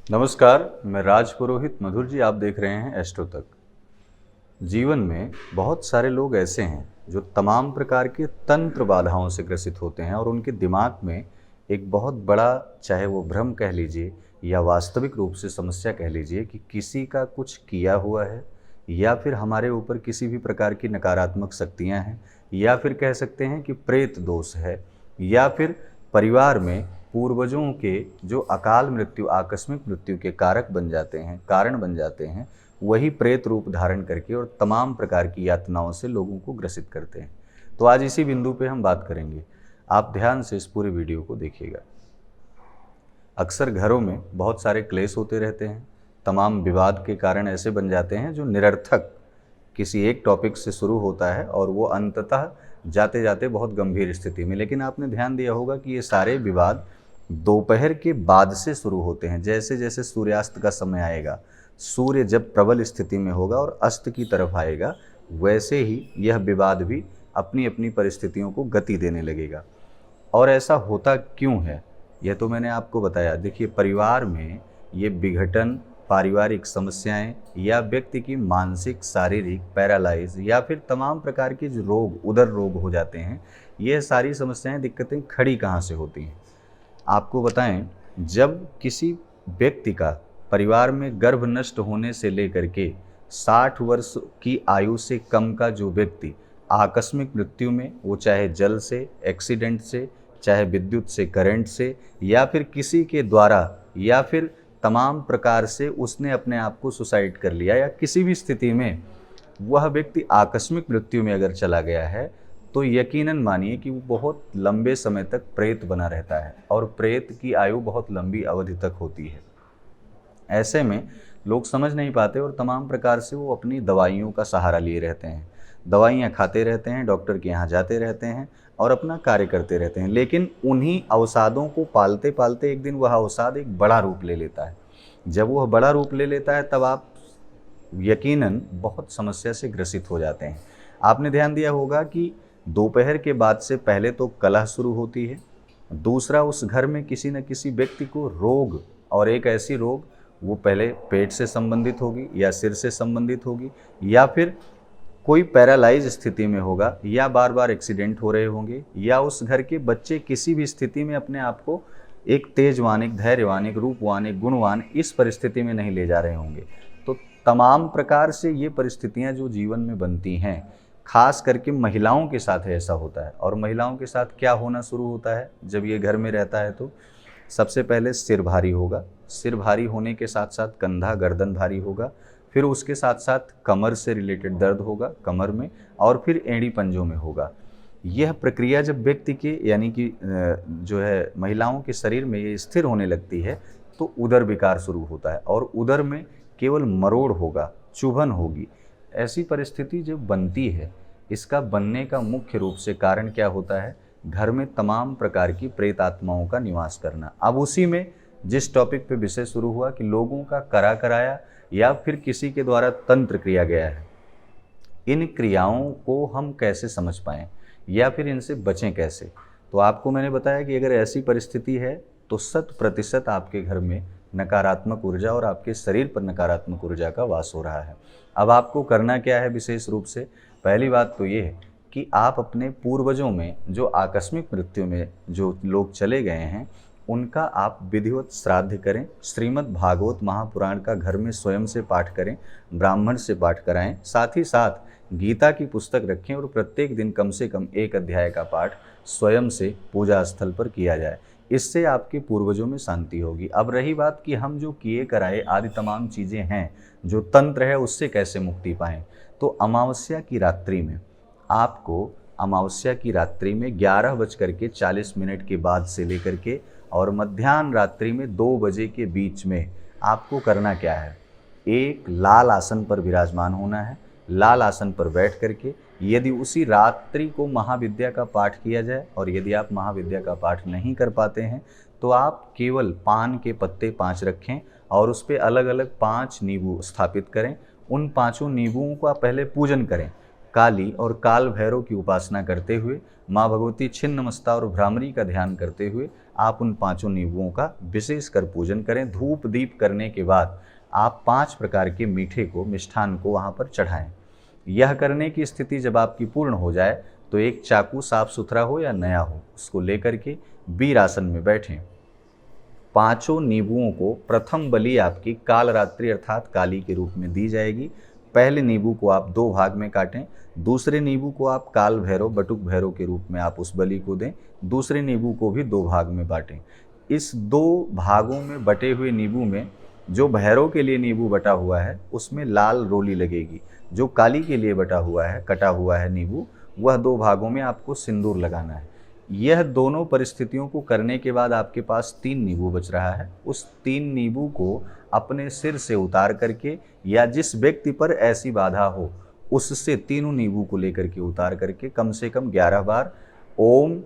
नमस्कार, मैं राज पुरोहित मधुर जी। आप देख रहे हैं एस्ट्रो तक। जीवन में बहुत सारे लोग ऐसे हैं जो तमाम प्रकार के तंत्र बाधाओं से ग्रसित होते हैं और उनके दिमाग में एक बहुत बड़ा, चाहे वो भ्रम कह लीजिए या वास्तविक रूप से समस्या कह लीजिए, कि किसी का कुछ किया हुआ है या फिर हमारे ऊपर किसी भी प्रकार की नकारात्मक शक्तियां हैं, या फिर कह सकते हैं कि प्रेत दोष है, या फिर परिवार में पूर्वजों के जो अकाल मृत्यु, आकस्मिक मृत्यु के कारक बन जाते हैं, कारण बन जाते हैं, वही प्रेत रूप धारण करके और तमाम प्रकार की यातनाओं से लोगों को ग्रसित करते हैं। तो आज इसी बिंदु पे हम बात करेंगे। आप ध्यान से इस पूरे वीडियो को देखिएगा। अक्सर घरों में बहुत सारे क्लेश होते रहते हैं। तमाम विवाद के कारण ऐसे बन जाते हैं जो निरर्थक किसी एक टॉपिक से शुरू होता है और वो अंततः जाते जाते बहुत गंभीर स्थिति में। लेकिन आपने ध्यान दिया होगा कि ये सारे विवाद दोपहर के बाद से शुरू होते हैं। जैसे जैसे सूर्यास्त का समय आएगा, सूर्य जब प्रबल स्थिति में होगा और अस्त की तरफ आएगा, वैसे ही यह विवाद भी अपनी अपनी परिस्थितियों को गति देने लगेगा। और ऐसा होता क्यों है, यह तो मैंने आपको बताया। देखिए, परिवार में ये विघटन, पारिवारिक समस्याएं या व्यक्ति की मानसिक, शारीरिक पैरालाइज या फिर तमाम प्रकार के जो रोग, उदर रोग हो जाते हैं, ये सारी समस्याएं, दिक्कतें खड़ी कहाँ से होती हैं। आपको बताएं, जब किसी व्यक्ति का परिवार में गर्भ नष्ट होने से लेकर के 60 वर्ष की आयु से कम का जो व्यक्ति आकस्मिक मृत्यु में, वो चाहे जल से, एक्सीडेंट से, चाहे विद्युत से, करंट से, या फिर किसी के द्वारा, या फिर तमाम प्रकार से उसने अपने आप को सुसाइड कर लिया, या किसी भी स्थिति में वह व्यक्ति आकस्मिक मृत्यु में अगर चला गया है, तो यकीनन मानिए कि वो बहुत लंबे समय तक प्रेत बना रहता है और प्रेत की आयु बहुत लंबी अवधि तक होती है। ऐसे में लोग समझ नहीं पाते और तमाम प्रकार से वो अपनी दवाइयों का सहारा लिए रहते हैं। दवाइयाँ खाते रहते हैं, डॉक्टर के यहाँ जाते रहते हैं और अपना कार्य करते रहते हैं। लेकिन उन्हीं अवसादों को पालते पालते एक दिन वह अवसाद एक बड़ा रूप ले लेता है। जब वह बड़ा रूप ले लेता है, तब आप यकीनन बहुत समस्या से ग्रसित हो जाते हैं। आपने ध्यान दिया होगा कि दोपहर के बाद से पहले तो कलह शुरू होती है। दूसरा, उस घर में किसी न किसी व्यक्ति को रोग, और एक ऐसी रोग, वो पहले पेट से संबंधित होगी या सिर से संबंधित होगी, या फिर कोई पैरालाइज स्थिति में होगा, या बार बार एक्सीडेंट हो रहे होंगे, या उस घर के बच्चे किसी भी स्थिति में अपने आप को एक तेजवान, एक धैर्यवान, एक रूपवान, एक गुणवान इस परिस्थिति में नहीं ले जा रहे होंगे। तो तमाम प्रकार से ये परिस्थितियां जो जीवन में बनती हैं, खास करके महिलाओं के साथ ऐसा होता है। और महिलाओं के साथ क्या होना शुरू होता है जब ये घर में रहता है, तो सबसे पहले सिर भारी होगा। सिर भारी होने के साथ साथ कंधा, गर्दन भारी होगा। फिर उसके साथ साथ कमर से रिलेटेड दर्द होगा कमर में, और फिर एड़ी पंजों में होगा। यह प्रक्रिया जब व्यक्ति के, यानी कि जो है महिलाओं के शरीर में ये स्थिर होने लगती है, तो उदर विकार शुरू होता है और उदर में केवल मरोड़ होगा, चुभन होगी। ऐसी परिस्थिति जब बनती है, इसका बनने का मुख्य रूप से कारण क्या होता है? घर में तमाम प्रकार की प्रेत आत्माओं का निवास करना। अब उसी में जिस टॉपिक पे विषय शुरू हुआ कि लोगों का करा कराया या फिर किसी के द्वारा तंत्र किया गया है, इन क्रियाओं को हम कैसे समझ पाएं या फिर इनसे बचें कैसे? तो आपको मैंने बताया कि अगर ऐसी परिस्थिति है, तो 100% आपके घर में नकारात्मक ऊर्जा और आपके शरीर पर नकारात्मक ऊर्जा का वास हो रहा है। अब आपको करना क्या है विशेष रूप से? पहली बात तो ये है कि आप अपने पूर्वजों में जो आकस्मिक मृत्यु में जो लोग चले गए हैं, उनका आप विधिवत श्राद्ध करें। श्रीमद् भागवत महापुराण का घर में स्वयं से पाठ करें, ब्राह्मण से पाठ कराएं। साथ ही साथ गीता की पुस्तक रखें और प्रत्येक दिन कम से कम 1 अध्याय का पाठ स्वयं से पूजा स्थल पर किया जाए। इससे आपके पूर्वजों में शांति होगी। अब रही बात कि हम जो किए कराए आदि तमाम चीज़ें हैं, जो तंत्र है, उससे कैसे मुक्ति पाएं, तो अमावस्या की रात्रि में आपको, अमावस्या की रात्रि में 11:40 के बाद से लेकर के और मध्याह्न रात्रि में 2 बजे के बीच में आपको करना क्या है? एक लाल आसन पर विराजमान होना है। लाल आसन पर बैठ करके यदि उसी रात्रि को महाविद्या का पाठ किया जाए, और यदि आप महाविद्या का पाठ नहीं कर पाते हैं, तो आप केवल पान के पत्ते 5 रखें और उस पर अलग अलग 5 नींबू स्थापित करें। उन 5 नींबुओं का पहले पूजन करें। काली और काल भैरव की उपासना करते हुए, माँ भगवती छिन्नमस्ता और भ्रामरी का ध्यान करते हुए आप उन 5 नींबुओं का विशेष कर पूजन करें। धूप दीप करने के बाद आप 5 प्रकार के मीठे को, मिष्ठान को वहाँ पर चढ़ाएं। यह करने की स्थिति जब आपकी पूर्ण हो जाए तो एक चाकू साफ सुथरा हो या नया हो, उसको लेकर के वीर आसन में बैठें। 5 नींबुओं को प्रथम बलि आपकी कालरात्रि अर्थात काली के रूप में दी जाएगी। पहले नींबू को आप 2 भाग में काटें, दूसरे नींबू को आप काल भैरव, बटुक भैरव के रूप में आप उस बलि को दें। दूसरे नींबू को भी 2 भाग में बांटें। इस 2 भागों में बटे हुए नींबू में जो भैरव के लिए नींबू बटा हुआ है उसमें लाल रोली लगेगी। जो काली के लिए बटा हुआ है, कटा हुआ है नींबू, वह 2 भागों में आपको सिंदूर लगाना है। यह दोनों परिस्थितियों को करने के बाद आपके पास 3 नींबू बच रहा है। उस 3 नींबू को अपने सिर से उतार करके, या जिस व्यक्ति पर ऐसी बाधा हो उससे तीनों नींबू को लेकर के उतार करके कम से कम 11 बार ओम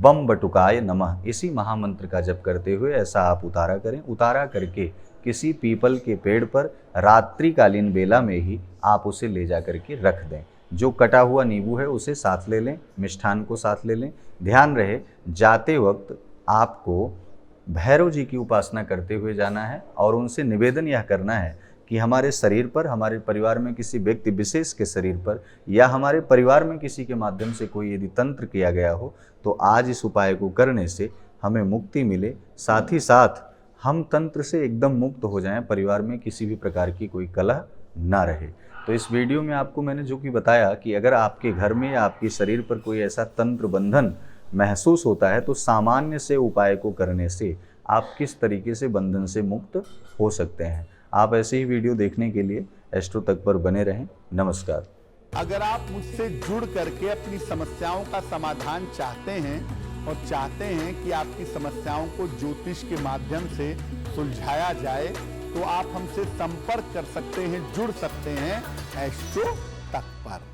बम बटुकाय नमः इसी महामंत्र का जप करते हुए ऐसा आप उतारा करें। उतारा करके किसी पीपल के पेड़ पर रात्रिकालीन बेला में ही आप उसे ले जा करके रख दें। जो कटा हुआ नींबू है उसे साथ ले लें, मिष्ठान को साथ ले लें। ध्यान रहे, जाते वक्त आपको भैरव जी की उपासना करते हुए जाना है और उनसे निवेदन यह करना है कि हमारे शरीर पर, हमारे परिवार में किसी व्यक्ति विशेष के शरीर पर, या हमारे परिवार में किसी के माध्यम से कोई यदि तंत्र किया गया हो तो आज इस उपाय को करने से हमें मुक्ति मिले। साथ ही साथ हम तंत्र से एकदम मुक्त हो जाएं, परिवार में किसी भी प्रकार की कोई कलह ना रहे। तो इस वीडियो में आपको मैंने जो कि बताया कि अगर आपके घर में या आपके शरीर पर कोई ऐसा तंत्र बंधन महसूस होता है तो सामान्य से उपाय को करने से आप किस तरीके से बंधन से मुक्त हो सकते हैं। आप ऐसे ही वीडियो देखने के लिए एस्ट्रो तक पर बने रहें। नमस्कार। अगर आप मुझसे जुड़ करके अपनी समस्याओं का समाधान चाहते हैं और चाहते हैं कि आपकी समस्याओं को ज्योतिष के माध्यम से सुलझाया जाए तो आप हमसे संपर्क कर सकते हैं, जुड़ सकते हैं एस्ट्रो तक पर।